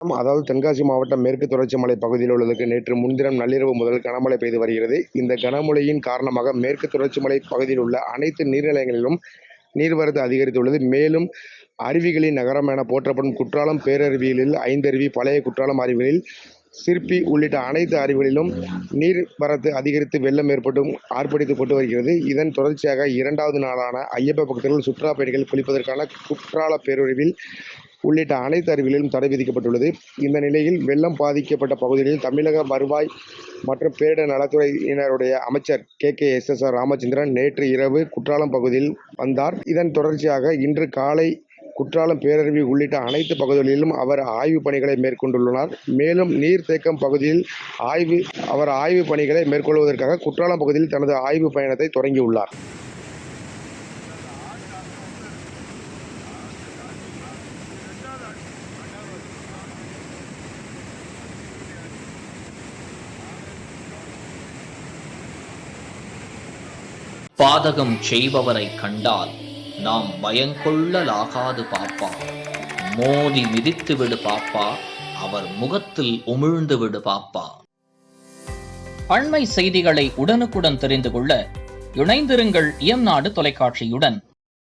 அதாவது தென்காசி மாவட்டம் மேற்கு தொடர்ச்சி மலை பகுதியில் உள்ளதுக்கு நேற்று முன்தினம் நள்ளிரவு முதல் கனமழை பெய்து வருகிறது. இந்த கனமழையின் காரணமாக மேற்கு தொடர்ச்சி மலை பகுதியில் உள்ள அனைத்து நீர்நிலைகளிலும் நீர்வரத்து அதிகரித்துள்ளது. மேலும் அருவிகளின் நகரம் என போற்றப்படும் குற்றாலம் பேரருவிகளில் 5 அருவி, பழைய குற்றாலம் அருவிகளில் சிற்பி உள்ளிட்ட அனைத்து அருவிகளிலும் நீர்வரத்து அதிகரித்து வெள்ளம் ஏற்பட்டும் ஆர்ப்பரிக்கப்பட்டு வருகிறது. இதன் தொடர்ச்சியாக 2வது நாளான ஐயப்ப பக்தர்கள் சுற்றுலா பயணிகள் குளிப்பதற்கான குற்றால பேரருவியில் உள்ளிட்ட அனைத்து அருவிகளிலும் தடை விதிக்கப்பட்டுள்ளது. இந்த நிலையில் வெள்ளம் பாதிக்கப்பட்ட பகுதிகளில் தமிழக வருவாய் மற்றும் பேரிடர் நலத்துறையினருடைய அமைச்சர் KKSSR ராமச்சந்திரன் நேற்று இரவு குற்றாலம் பகுதியில் வந்தார். இதன் தொடர்ச்சியாக இன்று காலை குற்றாலம் பேரருவி உள்ளிட்ட அனைத்து பகுதிகளிலும் அவர் ஆய்வு பணிகளை மேற்கொண்டுள்ளார். மேலும் நீர்த்தேக்கம் பகுதியில் ஆய்வு பணிகளை மேற்கொள்வதற்காக குற்றாலம் பகுதியில் தனது ஆய்வு பயணத்தை தொடங்கியுள்ளார். பாதகம் செய்பவரை கண்டால் நாம் பயங்கொள்ளலாகாது பாப்பா, மோதி மிதித்து விடு பாப்பா, அவர் முகத்தில் உமிழ்ந்து விடு பாப்பா. அண்மை செய்திகளை உடனுக்குடன் தெரிந்து கொள்ள இணைந்திருங்கள் இயம்நாடு தொலைக்காட்சியுடன்.